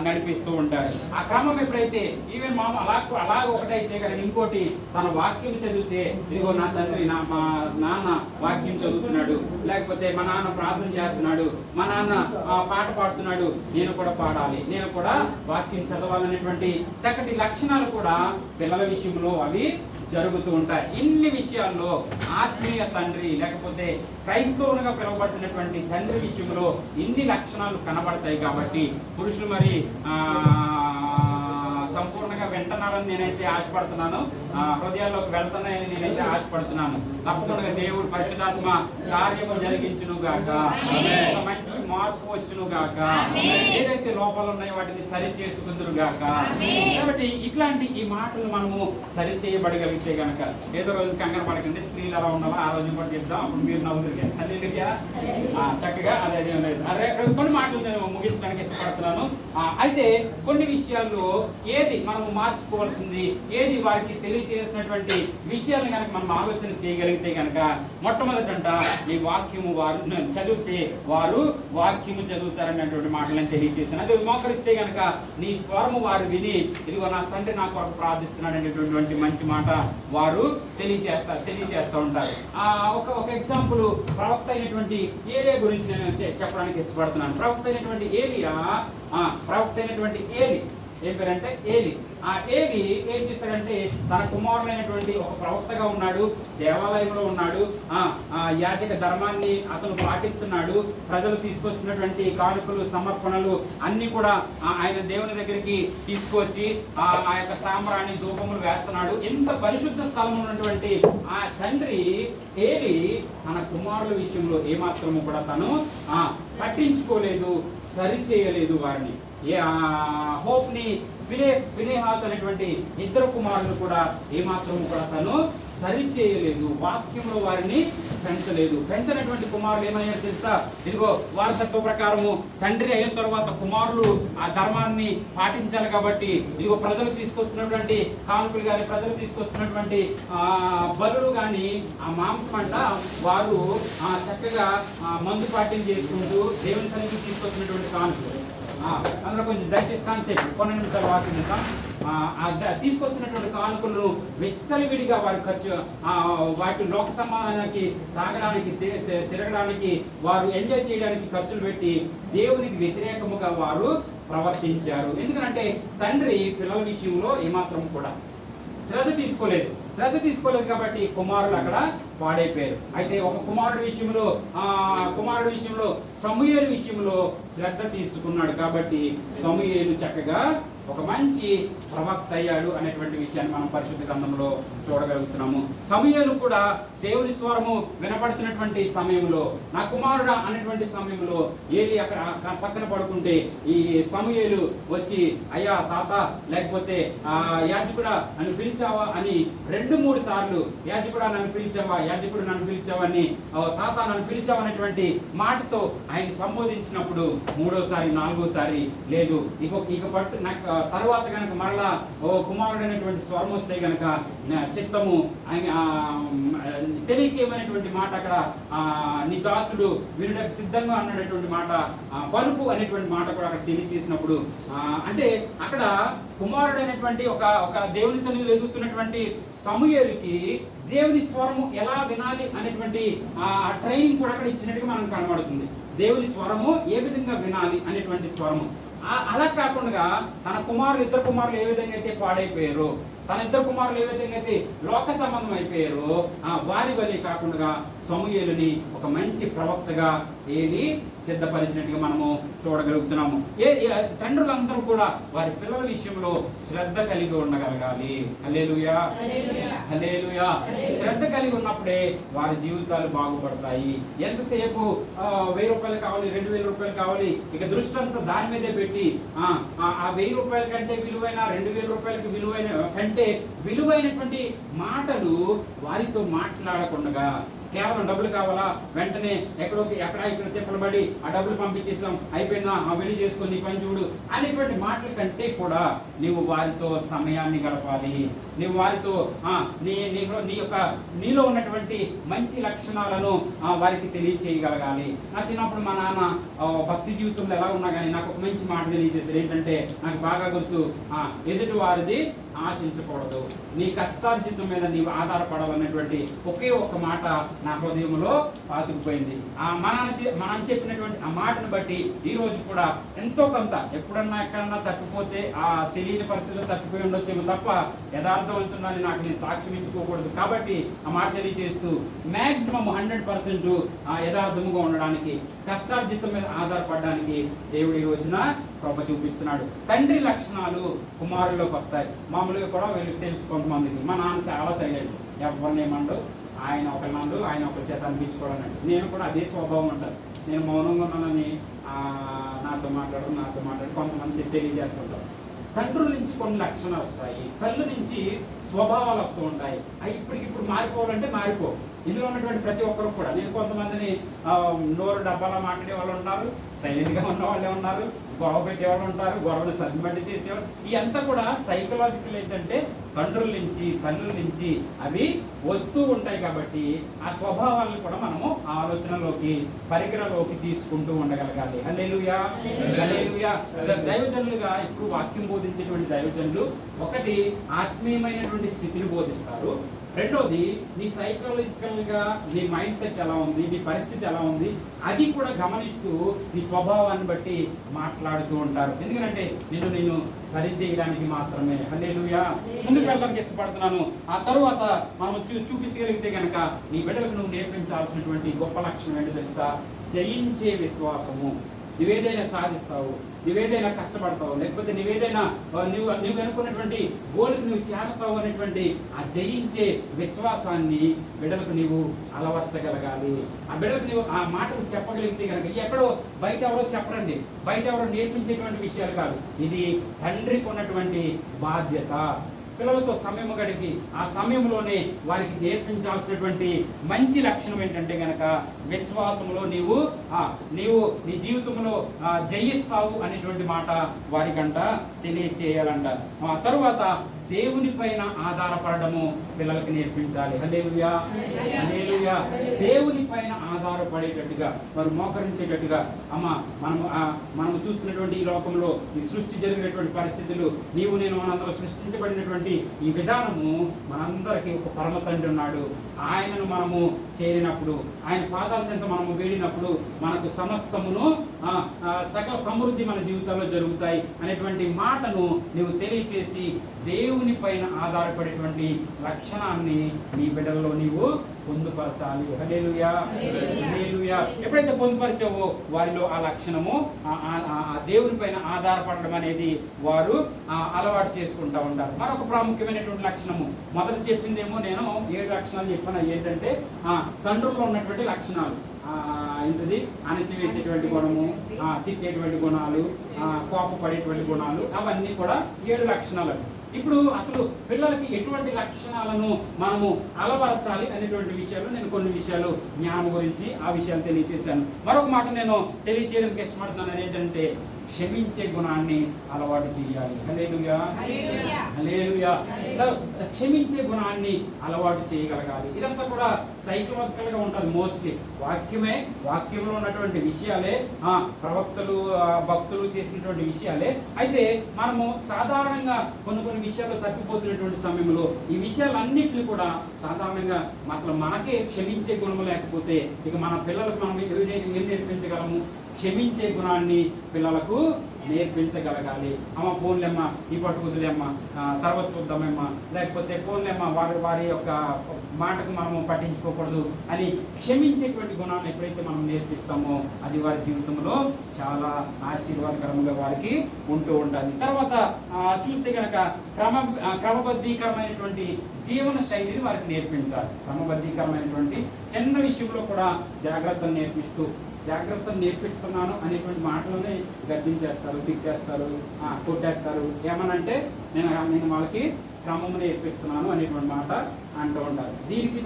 నడిపిస్తూ ఉంటారు. ఆ క్రమం ఎప్పుడైతే ఈవెన్ అలాగ ఒకటైతే కానీ ఇంకోటి తన వాక్యం చదివితే, ఇదిగో నా తండ్రి మా నాన్న వాక్యం చదువుతున్నాడు, లేకపోతే మా నాన్న ప్రార్థన చేస్తున్నాడు, మా నాన్న పాట పాడుతున్నాడు, నేను కూడా పాడాలి, నేను కూడా వాక్యం చదవాలనేటువంటి చక్కటి లక్షణాలు కూడా పిల్లల విషయంలో అవి జరుగుతూ ఉంటాయి. ఇన్ని విషయాల్లో ఆత్మీయ తండ్రి లేకపోతే క్రైస్తవులుగా పిలువబడుతున్నటువంటి తండ్రి విషయంలో ఇన్ని లక్షణాలు కనబడతాయి. కాబట్టి పురుషులు మరి సంపూర్ణంగా వింటున్నారని నేనైతే ఆశపడుతున్నాను. హృదయాల్లోకి వెళ్తున్నాయని నేనైతే ఆశపడుతున్నాను. తప్పకుండా దేవుడు పరిశుద్ధాత్మ కార్యము జరిగించును గాక, ఒక మంచి మార్పు వచ్చును గాక, ఏదైతే లోపాలు ఉన్నాయో వాటిని సరి చేసుకుందురు గాక. కాబట్టి ఇట్లాంటి ఈ మాటలు మనము సరి చేయబడగలిగితే గనక ఏదో రోజు కంగారు పడకండి. స్త్రీలు అలా ఉన్నావా ఆ రోజు కూడా చెప్తాం, అప్పుడు మీరు నవ్వుతురు హల్లెలూయా. చక్కగా అదేం లేదు. కొన్ని మాటలు నేను ముగించడానికి ఇష్టపడుతున్నాను. అయితే కొన్ని విషయాల్లో ఏది మనము మార్చుకోవాల్సింది, ఏది వారికి తెలియజేసినటువంటి విషయాలను కనుక మనం ఆలోచన చేయగలిగితే కనుక మొట్టమొదటంట ఈ వాక్యము వారు చదివితే వారు వాక్యము చదువుతారనేటువంటి మాటలను తెలియజేశాను. అది మోకరిస్తే కనుక నీ స్వరము వారు విని, ఇదిగో నా తండ్రి నా కొరకు ప్రార్థిస్తున్నాడు అనేటువంటి మంచి మాట వారు తెలియజేస్తూ ఉంటారు. ఒక ఎగ్జాంపుల్ ప్రవక్త అయినటువంటి ఏలియా గురించి నేను చెప్పడానికి ఇష్టపడుతున్నాను. ప్రవక్త అయినటువంటి ఏలి ఏం పేరంటే ఏలి. ఆ ఏలి ఏం చేశాడంటే తన కుమారులైనటువంటి ఒక ప్రవక్తగా ఉన్నాడు, దేవాలయంలో ఉన్నాడు, యాజక ధర్మాన్ని అతను పాటిస్తున్నాడు, ప్రజలు తీసుకొస్తున్నటువంటి కానుకలు సమర్పణలు అన్ని కూడా ఆయన దేవుని దగ్గరికి తీసుకొచ్చి ఆ యొక్క సాంబ్రాణి ధూపములు వేస్తున్నాడు. ఎంత పరిశుద్ధ స్థలం ఉన్నటువంటి ఆ తండ్రి ఏలి తన కుమారుల విషయంలో ఏమాత్రము కూడా తను పట్టించుకోలేదు, సరిచేయలేదు. వారిని హోప్ని ఫినెహాస్ అనేటువంటి 2 కుమారులు కూడా ఏమాత్రం కూడా తను సరిచేయలేదు, వాక్యంలో వారిని పెంచనటువంటి కుమారులు ఏమయ్యారు తెలుసా? ఇదిగో వారసత్వ ప్రకారము తండ్రి అయిన తర్వాత కుమారులు ఆ ధర్మాన్ని పాటించాలి కాబట్టి ఇదిగో ప్రజలు తీసుకొస్తున్నటువంటి కానుకలు కానీ, ప్రజలు తీసుకొస్తున్నటువంటి బలులు కానీ ఆ మాంసం అంట వారు చక్కగా మందు పాఠ్యం చేసుకుంటూ దేవుని సన్నిధికి తీసుకొచ్చినటువంటి కానుకలు. అందులో కొంచెం దయచేసి కాన్సెప్ట్ కొన్ని నిమిషాలు వాకిద్దాం. తీసుకొస్తున్నటువంటి కానుకలను విచ్చలవిడిగా వారి ఖర్చు, వాటి లోక సమాధానానికి, తాగడానికి, తిరగడానికి, వారు ఎంజాయ్ చేయడానికి ఖర్చులు పెట్టి దేవునికి వ్యతిరేకముగా వారు ప్రవర్తించారు. ఎందుకంటే తండ్రి పిల్లల విషయంలో ఏమాత్రం కూడా శ్రద్ధ తీసుకోలేదు కాబట్టి కుమారులు అక్కడ పాడైపోయారు. అయితే ఒక కుమారుడి విషయంలో సమూయేలు విషయంలో శ్రద్ధ తీసుకున్నాడు కాబట్టి సమూయేలు చక్కగా ఒక మంచి ప్రవక్త అయ్యాడు అనేటువంటి విషయాన్ని మనం పరిశుద్ధ గ్రంథంలో చూడగలుగుతున్నాము. సమూయేలు కూడా దేవుని స్వరము వినపడుతున్నటువంటి సమయంలో, నా కుమారుడా అనేటువంటి సమయంలో ఏలి అక్కడ పక్కన పడుకుంటే ఈ సమూయేలు వచ్చి, అయ్యా తాత, లేకపోతే యాజకుడా నన్ను పిలిచావా అని 2-3 సార్లు, యాజకుడా నన్ను పిలిచావా, యాజకుడు నన్ను పిలిచావా అని, తాత నన్ను పిలిచావా అనేటువంటి మాటతో ఆయన సంబోధించినప్పుడు 3వసారి 4వసారి లేదు, ఇక పట్టు నాకు తర్వాత కనుక మరలా కుమారుడు అనేటువంటి స్వరం వస్తే కనుక చిత్తము తెలియచేయమనేటువంటి మాట అక్కడ నీ దాసుడు వినుటకు సిద్ధంగా అన్నటువంటి మాట, పలుకు అనేటువంటి మాట కూడా అక్కడ తెలియచేసినప్పుడు, అంటే అక్కడ కుమారుడు అనేటువంటి ఒక దేవుని సన్నిధిలో ఎదుగుతున్నటువంటి సమూయేలుకి దేవుని స్వరము ఎలా వినాలి అనేటువంటి ట్రైనింగ్ కూడా అక్కడ ఇచ్చినట్టుగా మనం కనబడుతుంది. దేవుని స్వరము ఏ విధంగా వినాలి అనేటువంటి స్వరము. అలా కాకుండా తన ఇద్దరు కుమారులు ఏ విధంగా అయితే పాడైపోయారో, తన ఇద్దరు కుమారులు ఏ విధంగా అయితే లోక సంబంధం అయిపోయారో, వారి వలె కాకుండా సమూయేలుని ఒక మంచి ప్రవక్తగా ఏది సిద్ధపరిచినట్టుగా మనము చూడగలుగుతున్నాము. తండ్రులందరూ కూడా వారి పిల్లల విషయంలో శ్రద్ధ కలిగి ఉండగలగాలి. హల్లెలూయా, హల్లెలూయా. శ్రద్ధ కలిగి ఉన్నప్పుడే వారి జీవితాలు బాగుపడతాయి. ఎంతసేపు 1000 రూపాయలు కావాలి, 2000 రూపాయలు కావాలి, ఇక దృష్టి అంతా దాని మీదే పెట్టి ఆ 1000 రూపాయల కంటే విలువైన, 2000 రూపాయలకి విలువైన కంటే విలువైనటువంటి మాటలు వారితో మాట్లాడకుండా, కేవలం డబ్బులు కావాలా, వెంటనే ఇక్కడ తిప్పలబడి ఆ డబ్బులు పంపించేసాం, అయిపోయిందా, వెళ్ళి చేసుకొని నీ పని చూడు అనేటువంటి మాటల కంటే కూడా నీవు వారితో సమయాన్ని గడపాలి. నీవు వారితో నీలో ఉన్నటువంటి మంచి లక్షణాలను వారికి తెలియచేయగలగాలి. నా చిన్నప్పుడు మా నాన్న భక్తి జీవితంలో ఎలా ఉన్నా కానీ నాకు ఒక మంచి మాట తెలియజేశారు. ఏంటంటే నాకు బాగా గుర్తు, ఎదుటి వారిది ఆశించకూడదు, నీ కష్టార్జితం మీద నీవు ఆధారపడాలన్నటువంటి ఒకే ఒక మాట నా హృదయంలో పాతుకుపోయింది. మనం చెప్పినటువంటి ఆ మాటను బట్టి ఈ రోజు కూడా ఎంతో కొంత ఎప్పుడన్నా ఎక్కడన్నా తప్పిపోతే ఆ తెలియని పరిస్థితుల్లో తప్పిపోయి ఉండొచ్చేమో తప్ప యథార్థవంతులని నాకు నేను సాక్ష్యం ఇచ్చుకోకూడదు. కాబట్టి ఆ మాట తెలియజేస్తూ మ్యాక్సిమం 100% యథార్థముగా ఉండడానికి, కష్టార్జితం మీద ఆధారపడడానికి దేవుడు ఈ రోజున కృప చూపిస్తున్నాడు. తండ్రి లక్షణాలు కుమారుల్లోకి వస్తాయి. మామూలుగా కూడా వీళ్ళకి తెలుసు కొంతమందికి, మా నాన్న చాలా సైలెంట్, ఎవరిని ఏమండు, ఆయన ఒకరి చేత అనిపించుకోవడం. నేను కూడా అదే స్వభావం ఉంటాను. నేను మౌనంగా ఉన్నానని నాతో మాట్లాడి కొంతమంది తెలియజేస్తుంటారు. తండ్రుల నుంచి కొన్ని లక్షణాలు వస్తాయి, తల్లి నుంచి స్వభావాలు వస్తూ ఉంటాయి. అవి ఇప్పటికిప్పుడు మారిపోవాలంటే మారిపో. ఇందులో ఉన్నటువంటి ప్రతి ఒక్కరు కూడా, నేను కొంతమందిని నోరు డబ్బాలా మాట్లాడే వాళ్ళు ఉన్నారు, సైలెంట్గా ఉన్న వాళ్ళే ఉన్నారు, గొడవ పెట్టేవాళ్ళు ఉంటారు, గొడవలు సర్దుబట్టి చేసేవాళ్ళు. ఇదంతా కూడా సైకలాజికల్ ఏంటంటే తండ్రుల నుంచి తల్లుల నుంచి అవి వస్తూ ఉంటాయి. కాబట్టి ఆ స్వభావాలను కూడా మనము ఆలోచనలోకి, పరికరంలోకి తీసుకుంటూ ఉండగలగాలి. హల్లెలూయా, హల్లెలూయా. దైవజనులుగా ఇప్పుడు వాక్యం బోధించేటువంటి దైవజనులు ఒకటి ఆత్మీయమైనటువంటి స్థితిని బోధిస్తారు. రెండోది నీ సైకలాజికల్గా నీ మైండ్ సెట్ ఎలా ఉంది, నీ పరిస్థితి ఎలా ఉంది, అది కూడా గమనిస్తూ నీ స్వభావాన్ని బట్టి మాట్లాడుతూ ఉంటారు. ఎందుకంటే నేను సరి చేయడానికి మాత్రమే. హల్లెలూయా. ముందుకు వెళ్ళడానికి ఇష్టపడుతున్నాను. ఆ తరువాత మనం చూపించగలిగితే కనుక నీ బిడ్డలకు నువ్వు నేర్పించాల్సినటువంటి గొప్ప లక్షణం ఏంటో తెలుసా? జయించే విశ్వాసము. నువ్వేదైనా సాధిస్తావు, నువ్వేదైనా కష్టపడతావు, లేకపోతే నువ్వేదైనా నువ్వు అనుకున్నటువంటి గోల్కి నువ్వు చేరతావు అనేటువంటి ఆ జయించే విశ్వాసాన్ని బిడ్డలకు నీవు అలవర్చగలగాలి. ఆ బిడ్డలకు నువ్వు ఆ మాటలు చెప్పగలిగితే కనుక ఎక్కడో బయట ఎవరో చెప్పరండి, బయట ఎవరో నేర్పించేటువంటి విషయాలు కాదు. ఇది తండ్రికి ఉన్నటువంటి బాధ్యత. పిల్లలతో సమయం గడిపి ఆ సమయంలోనే వారికి నేర్పించాల్సినటువంటి మంచి లక్షణం ఏంటంటే గనక విశ్వాసంలో నీవు నీ జీవితంలో జయిస్తావు అనేటువంటి మాట వారికంట తెలియచేయాలంట. ఆ తరువాత దేవుని పైన ఆధారపడము పిల్లలకి నేర్పించాలి. హల్లెలూయా, హల్లెలూయా. దేవుని పైన ఆధారపడేటట్టుగా, వారు మోకరించేటట్టుగా, మనము చూస్తున్నటువంటి ఈ లోకంలో ఈ సృష్టి జరిగినటువంటి పరిస్థితులు, నీవు నేను మనందరూ సృష్టించబడినటువంటి ఈ విధానము మనందరికీ ఒక పరమ తండ్రి ఉన్నాడు. ఆయనను మనము చేరినప్పుడు, ఆయన పాదాల చెంత మనము వేడినప్పుడు మనకు సమస్తమును సకల సమృద్ధి మన జీవితాల్లో జరుగుతాయి అనేటువంటి మాటను నువ్వు తెలియచేసి దేవుని పైన ఆధారపడేటువంటి లక్షణాన్ని నీ బిడ్డల్లో నీవు పొందుపరచాలి. హల్లెలూయా, హల్లెలూయా. ఎప్పుడైతే పొందుపరచావో వారిలో ఆ లక్షణము ఆ దేవుని పైన ఆధారపడడం అనేది వారు అలవాటు చేసుకుంటూ ఉంటారు. మరొక ప్రాముఖ్యమైనటువంటి లక్షణము, మొదట చెప్పిందేమో నేను 7 లక్షణాలు చెప్పాను. ఏంటంటే తండ్రుల్లో ఉన్నటువంటి లక్షణాలు ఏంటిది, అణచివేసేటువంటి గుణము, తిట్టేటువంటి గుణాలు, కోపపడేటువంటి గుణాలు, అవన్నీ కూడా 7 లక్షణాలు. ఇప్పుడు అసలు పిల్లలకి ఎటువంటి లక్షణాలను మనము అలవరచాలి అనేటువంటి విషయాలు నేను కొన్ని విషయాలు జ్ఞానం గురించి ఆ విషయాలు తెలియజేశాను. మరొక మాట నేను తెలియజేయడానికి ఇష్టపడుతున్నాను, ఏంటంటే క్షమించే గుణాన్ని అలవాటు చేయాలి. హల్లెలూయా, హల్లెలూయా. సో క్షమించే గుణాన్ని అలవాటు చేయగలగాలి. ఇదంతా కూడా సైకలాజికల్ గా ఉంటుంది. మోస్ట్లీ వాక్యంలో ఉన్నటువంటి విషయాలే, ప్రవక్తలు భక్తులు చేసినటువంటి విషయాలే. అయితే మనము సాధారణంగా కొన్ని విషయాలు తప్పిపోతున్నటువంటి సమయంలో ఈ విషయాలన్నింటినీ కూడా సాధారణంగా అసలు మనకే క్షమించే గుణము లేకపోతే ఇక మన పిల్లలకు మనం ఏం నేర్పించగలము? క్షమించే గుణాన్ని పిల్లలకు నేర్పించగలగాలి. అమ్మ ఫోన్లేమ్మ, ఈ పట్టుకుదులేమ్మ, తర్వాత చూద్దామేమ్మ, లేకపోతే ఫోన్లేమ్మ, వారి యొక్క మాటకు మనము పట్టించుకోకూడదు అని క్షమించేటువంటి గుణాన్ని ఎప్పుడైతే మనం నేర్పిస్తామో అది వారి జీవితంలో చాలా ఆశీర్వాదకరంగా వారికి ఉంటూ ఉంటుంది. తర్వాత చూస్తే కనుక క్రమబద్ధీకరమైనటువంటి జీవన శైలిని వారికి నేర్పించాలి. క్రమబద్ధీకరమైనటువంటి చిన్న విషయంలో కూడా జాగ్రత్తలు నేర్పిస్తున్నాను అనేటువంటి మాటలోనే గద్దించేస్తారు, తిట్టేస్తారు, కొట్టేస్తారు. ఏమనంటే నేను వాళ్ళకి క్రమం నేర్పిస్తున్నాను అనేటువంటి మాట అంటూ ఉంటారు.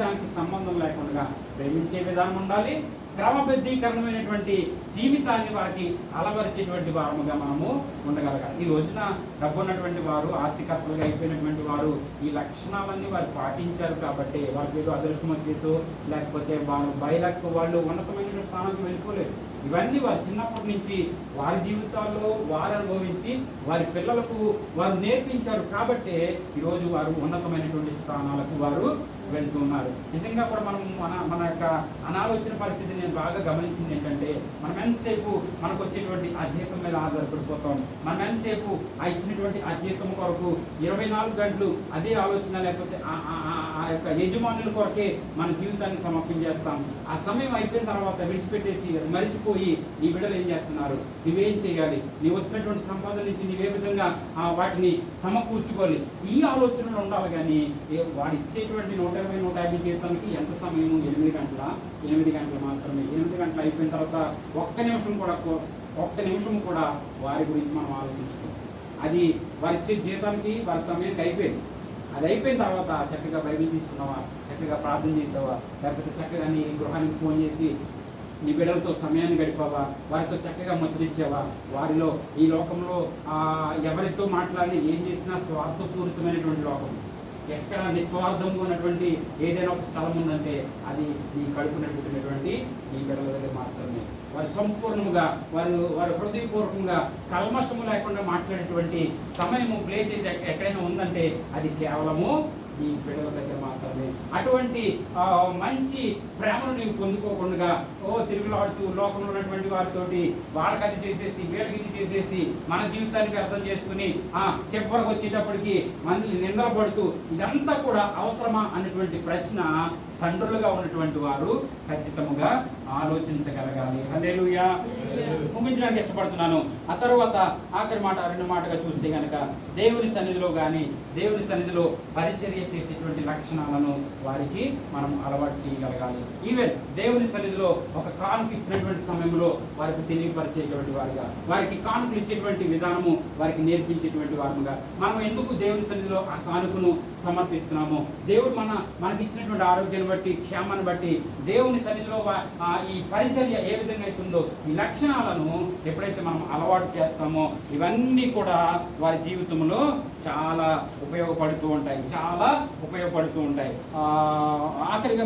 దానికి సంబంధం లేకుండా ప్రేమించే విధానం ఉండాలి. క్రమబద్ధీకరణమైనటువంటి జీవితాన్ని వారికి అలవరిచేటువంటి వారముగా మనము ఉండగలగాలి. ఈ రోజున డబ్బు ఉన్నటువంటి వారు, ఆస్తికర్తలుగా అయిపోయినటువంటి వారు ఈ లక్షణాలన్నీ వారు పాటించారు కాబట్టి వారికి ఏదో అదృష్టం వచ్చేసో లేకపోతే వాళ్ళు ఉన్నతమైన స్థానానికి వెళ్ళిపోలేదు. ఇవన్నీ వారు చిన్నప్పటి నుంచి వారి జీవితాల్లో వారు అనుభవించి వారి పిల్లలకు వారు నేర్పించారు కాబట్టి ఈరోజు వారు ఉన్నతమైనటువంటి స్థానాలకు వారు వెళ్తున్నారు. నిజంగా కూడా మన యొక్క అనాలోచన పరిస్థితి నేను బాగా గమనించింది ఏంటంటే, మనం ఎంతసేపు మనకు వచ్చేటువంటి ఆ జీతం మీద ఆధారపడిపోతాం. మనం ఎంతసేపు ఇచ్చినటువంటి ఆ జీతం కొరకు 24 గంటలు అదే ఆలోచన, లేకపోతే ఆ యొక్క యజమానుల కొరకే మన జీవితాన్ని సమర్పించేస్తాం. ఆ సమయం అయిపోయిన తర్వాత విడిచిపెట్టేసి మరిచిపోయి నీ బిడ్డలు ఏం చేస్తున్నారు, నువ్వేం చేయాలి, నీవు వస్తున్నటువంటి సంపాదన నుంచి నీవే విధంగా వాటిని సమకూర్చుకోవాలి, ఈ ఆలోచనలు ఉండాలి. కానీ వాడు ఇచ్చేటువంటి 120-150 జీవితానికి ఎంత సమయము? 8 గంటలు మాత్రమే. 8 గంటలు అయిపోయిన తర్వాత ఒక్క నిమిషం కూడా వారి గురించి మనం ఆలోచించుకోవాలి. అది వారి ఇచ్చే జీతానికి వారి సమయానికి అయిపోయింది. అది అయిపోయిన తర్వాత చక్కగా బైబిల్ తీసుకున్నావా, చక్కగా ప్రార్థన చేసావా, లేకపోతే చక్కగా నీ గృహానికి ఫోన్ చేసి నీ బిడ్డలతో సమయాన్ని గడిపావా, వారితో చక్కగా ముచ్చటించావా? వారిలో ఈ లోకంలో ఎవరితో మాట్లాడి ఏం చేసినా స్వార్థపూరితమైనటువంటి లోకం. ఎక్కడ నిస్వార్థంగా ఉన్నటువంటి ఏదైనా ఒక స్థలం ఉందంటే అది నీ కడుపున పుట్టినటువంటి నీ బిడ్డల దగ్గర మాత్రమే. వారు సంపూర్ణంగా వారు హృదయపూర్వకంగా కల్మషము లేకుండా మాట్లాడేటువంటి సమయము, ప్లేస్ అయితే ఎక్కడైనా ఉందంటే అది కేవలము నీ బిడ్డల దగ్గర మాత్రమే. అటువంటి మంచి ప్రేమను నీవు పొందుకోకుండా తిరుగులాడుతూ లోకంలో ఉన్నటువంటి వారితోటి వాళ్ళకి అది చేసేసి వీళ్ళకి ఇది చేసేసి మన జీవితానికి అర్థం చేసుకుని చివరికి వచ్చేటప్పటికి మనల్ని నిందపడుతూ ఇదంతా కూడా అవసరమా అన్నటువంటి ప్రశ్న తండ్రులుగా ఉన్నటువంటి వారు ఖచ్చితంగా ఆలోచించగలగాలి. హల్లెలూయా. ముగించడానికి ఇష్టపడుతున్నాను. ఆ తర్వాత ఆఖరి మాట, 2 మాటగా చూస్తే కనుక దేవుని సన్నిధిలో పరిచర్య చేసేటువంటి లక్షణాలను వారికి మనం అలవాటు చేయగలగాలి. ఈవెన్ దేవుని సన్నిధిలో ఒక కానుక ఇస్తున్నటువంటి సమయంలో వారికి తెలియపరిచేటువంటి వారిగా, వారికి కానుకలు ఇచ్చేటువంటి విధానము వారికి నేర్పించేటువంటి వారముగా మనం ఎందుకు దేవుని సన్నిధిలో ఆ కానుకను సమర్పిస్తున్నాము, దేవుడు మనకి ఇచ్చినటువంటి ఆరోగ్యాన్ని బట్టి, క్షేమాన్ని బట్టి దేవుని సన్నిధిలో ఈ పరిచర్య ఏ విధంగా అవుతుందో ఈ లక్షణాలను ఎప్పుడైతే మనం అలవాటు చేస్తామో ఇవన్నీ కూడా వారి జీవితంలో చాలా ఉపయోగపడుతూ ఉంటాయి. ఆఖరిగా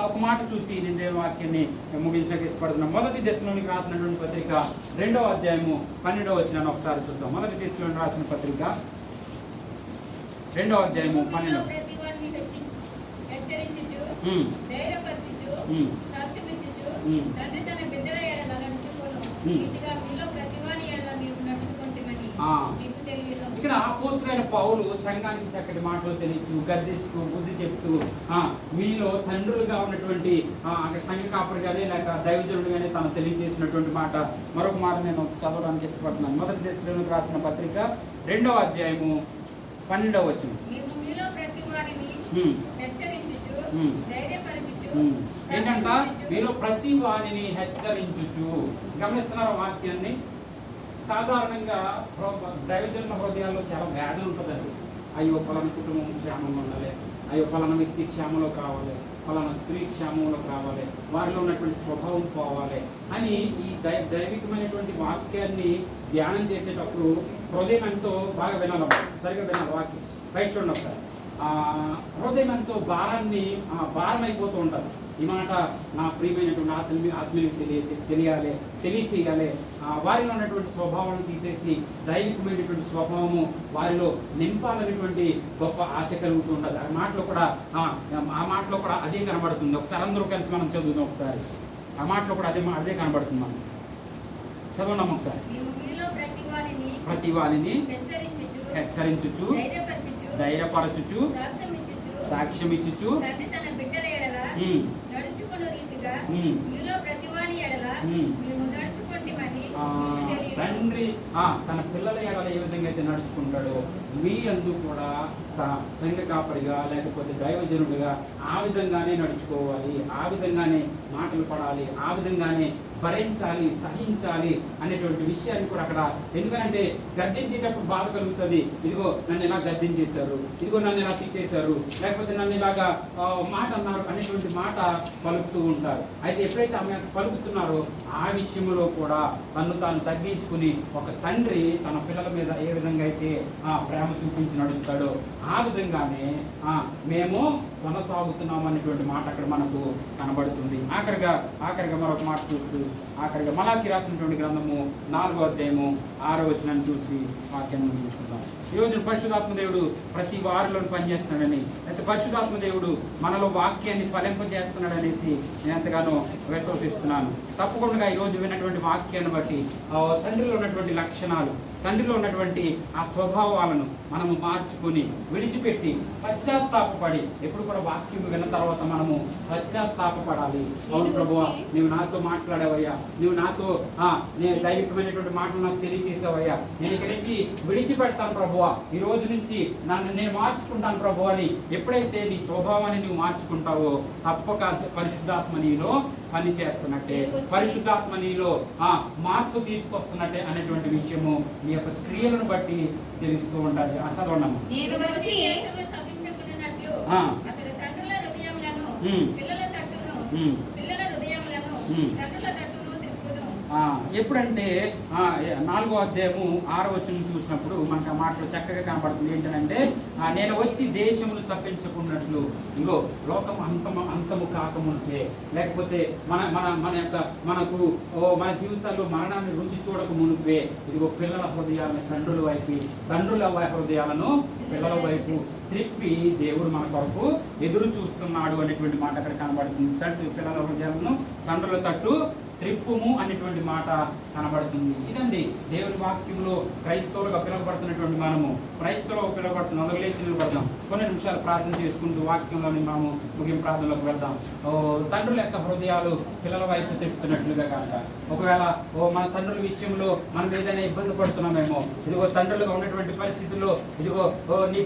ఒక మాట చూసి నేను దేవుని వాక్యాన్ని ముగించడానికి ఇష్టపడుతున్నాను. 1 దశలోనికి రాసినటువంటి పత్రిక 2వ అధ్యాయము 12వ వచనాన్ని ఒకసారి చూద్దాం. 1 దశలోనికి రాసిన పత్రిక 2వ అధ్యాయము 12. తండ్రి తన బిడ్డల ఎడల నడుచుకొను, ఇదిగా మీలో ప్రతివాని ఎడల నీవు నడుచుకొంటివని ఆ. మీకు తెలియదు. ఇక్కడ అపోస్తలుడైన పౌలు సంఘానికి చక్కటి మాటలు తెలియచ్చు, గద్దిస్తూ బుద్ధి చెప్తూ మీలో తండ్రులుగా ఉన్నటువంటి సంఘ కాపురు కానీ లేక దైవజనుడు కానీ తను తెలియజేసినటువంటి మాట మరొక మాట నేను చదవడానికి ఇష్టపడుతున్నాను. మొదటి దశలోనికి రాసిన పత్రిక 2వ అధ్యాయము 12వ వచనం. మీలో ప్రతి వారిని హెచ్చరించుచు, ధైర్యపరచుచు, ఏంటంట? మీలో ప్రతి వారిని హెచ్చరించుచు. గమనిస్తున్నారు వాక్యాన్ని. సాధారణంగా దైవజనుల హృదయాల్లో చాలా వ్యాధులు ఉంటుందండి. అయ్యో పలానా కుటుంబం క్షేమంలో ఉండాలి, అయ్యో పలానా వ్యక్తి క్షేమంలో కావాలి, పలానా స్త్రీ క్షేమంలోకి రావాలి, వారిలో ఉన్నటువంటి స్వభావం పోవాలి అని ఈ దైవికమైనటువంటి వాక్యాన్ని ధ్యానం చేసేటప్పుడు హృదయం ఎంతో బాగా వినాలి, సరిగా వినాలి వాక్యం. బయట చూడండి ఒకసారి. హృదయం ఎంతో భారం అయిపోతూ ఉంటుంది. ఈ మాట నా ప్రియమైనటువంటి ఆత్మీయులకు తెలియచేయాలి. వారిలో ఉన్నటువంటి స్వభావాన్ని తీసేసి దైవికమైనటువంటి స్వభావము వారిలో నింపాలనేటువంటి గొప్ప ఆశ కలుగుతూ ఉంటుంది. ఆ మాటలో కూడా అదే కనబడుతుంది. ఒకసారి అందరూ కలిసి మనం చదువుతాం. ఒకసారి ఆ మాటలో కూడా అదే కనబడుతుంది. మనం చదువున్నాం ఒకసారి. ప్రతి వారిని హెచ్చరించుచు, ధైర్యపరచుచు, సాక్ష్యం ఇచ్చుచు, తండ్రి తన పిల్లల ఎడల ఏ విధంగా అయితే నడుచుకుంటాడో మీ అందు కూడా సంఘ కాపరిగా లేకపోతే దైవజనుడిగా ఆ విధంగానే నడుచుకోవాలి, ఆ విధంగానే మాటలు పడాలి, ఆ విధంగానే భరించాలి, సహించాలి అనేటువంటి విషయాన్ని కూడా అక్కడ. ఎందుకంటే గద్దించేటప్పుడు బాధ కలుగుతుంది. ఇదిగో నన్ను ఇలా గద్దించేశారు, ఇదిగో నన్ను ఇలా తిట్టేశారు, లేకపోతే నన్ను ఇలాగా మాట అన్నారు అనేటువంటి మాట పలుకుతూ ఉంటారు. అయితే ఎప్పుడైతే ఆమె పలుకుతున్నారో ఆ విషయంలో కూడా తను తాను తగ్గించుకుని ఒక తండ్రి తన పిల్లల మీద ఏ విధంగా అయితే ప్రేమ చూపించి నడుస్తాడో ఆ విధంగానే మేము కొనసాగుతున్నాం అనేటువంటి మాట అక్కడ మనకు కనబడుతుంది. ఆఖరిగా మరొక మాట చూస్తూ ఆఖరిగా మలాకి రాసినటువంటి గ్రంథము 4వ అధ్యాయము 6వ వచనాన్ని చూసి వాక్యాన్ని ముగించుకుంటాం. ఈరోజు పరిశుద్ధాత్మ దేవుడు ప్రతి వారిలో పనిచేస్తున్నాడని, అయితే పరిశుద్ధాత్మ దేవుడు మనలో వాక్యాన్ని ఫలింపజేస్తున్నాడు అనేసి నేను ఎంతగానో విశ్వసిస్తున్నాను. తప్పకుండా ఈరోజు విన్నటువంటి వాక్యాన్ని బట్టి తండ్రిలో ఉన్నటువంటి లక్షణాలు, తండ్రిలో ఉన్నటువంటి ఆ స్వభావాలను మనము మార్చుకొని విడిచిపెట్టి పశ్చాత్తాపడి, ఎప్పుడు కూడా వాక్యం విన్న తర్వాత మనము పశ్చాత్తాపడాలి. అవును ప్రభువా, నీవు నాతో మాట్లాడావయ్యా, నీవు నాతో నేను దైవికమైనటువంటి మాటలు నాకు తెలియజేసావయ్యా, నేను ఇక్కడి నుంచి విడిచిపెడతాను ప్రభువా, ఈ రోజు నుంచి నేను మార్చుకుంటాను ప్రభు అని ఎప్పుడైతే నీ స్వభావాన్ని నువ్వు మార్చుకుంటావో తప్పక పరిశుద్ధాత్మ నీలో పని చేస్తున్నట్టే, పరిశుద్ధాత్మ నీలో మార్పు తీసుకొస్తున్నట్టే అనేటువంటి విషయము నీ యొక్క క్రియలను బట్టి తెలుస్తూ ఉండాలి. చదవడము ఎప్పుడంటే 4వ అధ్యాయము 6వ వచనం చూసినప్పుడు మనకు ఆ మాటలు చక్కగా కనపడుతుంది. ఏంటంటే నేను వచ్చి దేశమును తప్పించుకున్నట్లు, ఇంకో లోకం అంతము కాకముందే, లేకపోతే మన జీవితాల్లో మరణాన్ని రుచి చూడక మునిపే ఇదిగో పిల్లల హృదయాలను తండ్రుల హృదయాలను పిల్లల వైపు త్రిప్పి దేవుడు మన కొరకు ఎదురు చూస్తున్నాడు అనేటువంటి మాట అక్కడ కనబడుతుంది. పిల్లల హృదయాలను తండ్రుల తట్టు త్రిప్పుము అనేటువంటి మాట కనబడుతుంది. ఇదండి దేవుని వాక్యంలో క్రైస్తవులుగా పిలువబడుతున్నటువంటి మనము. క్రైస్తవులుగా పిలువబడుతున్న అందరూ లేచి నిలబడదాం. కొన్ని నిమిషాలు ప్రార్థన చేసుకుంటూ వాక్యంలోని మనము ముగింపు ప్రార్థనలోకి వెళ్దాం. తండ్రుల యొక్క హృదయాలు పిల్లల వైపు తిప్పుతున్నట్లుగా కనుక ఒకవేళ మన తండ్రుల విషయంలో మనం ఏదైనా ఇబ్బంది పడుతున్నామేమో, ఇదిగో తండ్రులుగా ఉన్నటువంటి పరిస్థితుల్లో ఇదిగో నీ